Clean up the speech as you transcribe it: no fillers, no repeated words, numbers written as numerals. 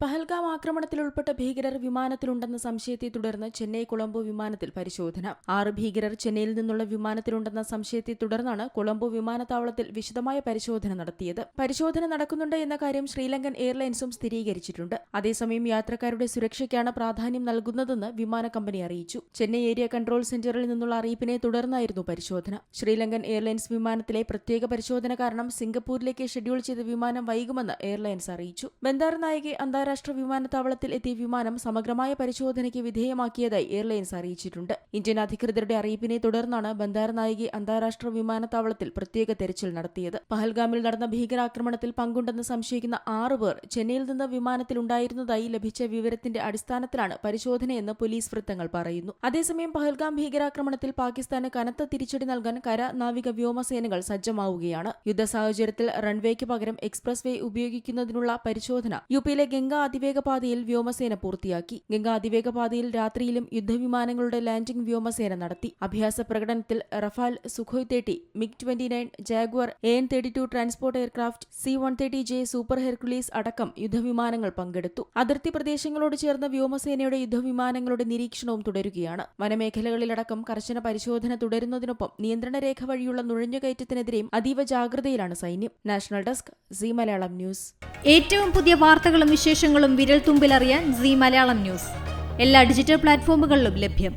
പഹൽഗാം ആക്രമണത്തിൽ ഉൾപ്പെട്ട ഭീകരർ വിമാനത്തിലുണ്ടെന്ന സംശയത്തെ തുടർന്ന് ചെന്നൈ കൊളംബോ വിമാനത്തിൽ പരിശോധന. 6 ഭീകരർ ചെന്നൈയിൽ നിന്നുള്ള വിമാനത്തിലുണ്ടെന്ന സംശയത്തെ തുടർന്നാണ് കൊളംബോ വിമാനത്താവളത്തിൽ വിശദമായ പരിശോധന നടത്തിയത്. പരിശോധന നടക്കുന്നുണ്ട് എന്ന കാര്യം ശ്രീലങ്കൻ എയർലൈൻസും സ്ഥിരീകരിച്ചിട്ടുണ്ട്. അതേസമയം യാത്രക്കാരുടെ സുരക്ഷയ്ക്കാണ് പ്രാധാന്യം നൽകുന്നതെന്ന് വിമാന കമ്പനി അറിയിച്ചു. ചെന്നൈ ഏരിയ കൺട്രോൾ സെന്ററിൽ നിന്നുള്ള അറിയിപ്പിനെ തുടർന്നായിരുന്നു പരിശോധന. ശ്രീലങ്കൻ എയർലൈൻസ് വിമാനത്തിലെ പ്രത്യേക പരിശോധന കാരണം സിംഗപ്പൂരിലേക്ക് ഷെഡ്യൂൾ ചെയ്ത വിമാനം വൈകുമെന്ന് എയർലൈൻസ് അറിയിച്ചു. ബന്ദാരനായികെ അന്താരാഷ്ട്ര വിമാനത്താവളത്തിൽ എത്തിയ വിമാനം സമഗ്രമായ പരിശോധനയ്ക്ക് വിധേയമാക്കിയതായി എയർലൈൻസ് അറിയിച്ചിട്ടുണ്ട്. ഇന്ത്യൻ അധികൃതരുടെ അറിയിപ്പിനെ തുടർന്നാണ് ബന്ദാരനായികെ അന്താരാഷ്ട്ര വിമാനത്താവളത്തിൽ പ്രത്യേക തെരച്ചിൽ നടത്തിയത്. പഹൽഗാമിൽ നടന്ന ഭീകരാക്രമണത്തിൽ പങ്കുണ്ടെന്ന് സംശയിക്കുന്ന 6 പേർ ചെന്നൈയിൽ നിന്ന് വിമാനത്തിലുണ്ടായിരുന്നതായി ലഭിച്ച വിവരത്തിന്റെ അടിസ്ഥാനത്തിലാണ് പരിശോധനയെന്ന് പോലീസ് വൃത്തങ്ങൾ പറയുന്നു. അതേസമയം പഹൽഗാം ഭീകരാക്രമണത്തിൽ പാകിസ്ഥാന് കനത്ത തിരിച്ചടി നൽകാൻ കര, നാവിക, വ്യോമസേനകൾ സജ്ജമാവുകയാണ്. യുദ്ധ സാഹചര്യത്തിൽ റൺവേക്ക് പകരം എക്സ്പ്രസ് വേ ഉപയോഗിക്കുന്നതിനുള്ള പരിശോധന യുപിയിലെ ഗംഗ അതിവേഗ പാതയിൽ വ്യോമസേന പൂർത്തിയാക്കി. ഗംഗ അതിവേഗ പാതയിൽ രാത്രിയിലും യുദ്ധവിമാനങ്ങളുടെ ലാൻഡിംഗ് വ്യോമസേന നടത്തി. അഭ്യാസ പ്രകടനത്തിൽ Rafale, Sukhoi 30, MiG-29, Jaguar, AN-32 transport aircraft, C-130J super Hercules അടക്കം യുദ്ധവിമാനങ്ങൾ പങ്കെടുത്തു. അതിർത്തി പ്രദേശങ്ങളോട് ചേർന്ന് വ്യോമസേനയുടെ യുദ്ധവിമാനങ്ങളുടെ നിരീക്ഷണവും തുടരുകയാണ്. വനമേഖലകളിലടക്കം കർശന പരിശോധന തുടരുന്നതിനൊപ്പം നിയന്ത്രണ രേഖ വഴിയുള്ള നുഴഞ്ഞുകയറ്റത്തിനെതിരെയും അതീവ ജാഗ്രതയിലാണ് സൈന്യം. National desk, C Malayalam news. ഏറ്റവും പുതിയ വാർത്തകളും വിശേഷങ്ങളും വിരൽത്തുമ്പിലറിയാൻ സി മലയാളം ന്യൂസ് എല്ലാ ഡിജിറ്റൽ പ്ലാറ്റ്ഫോമുകളിലും ലഭ്യം.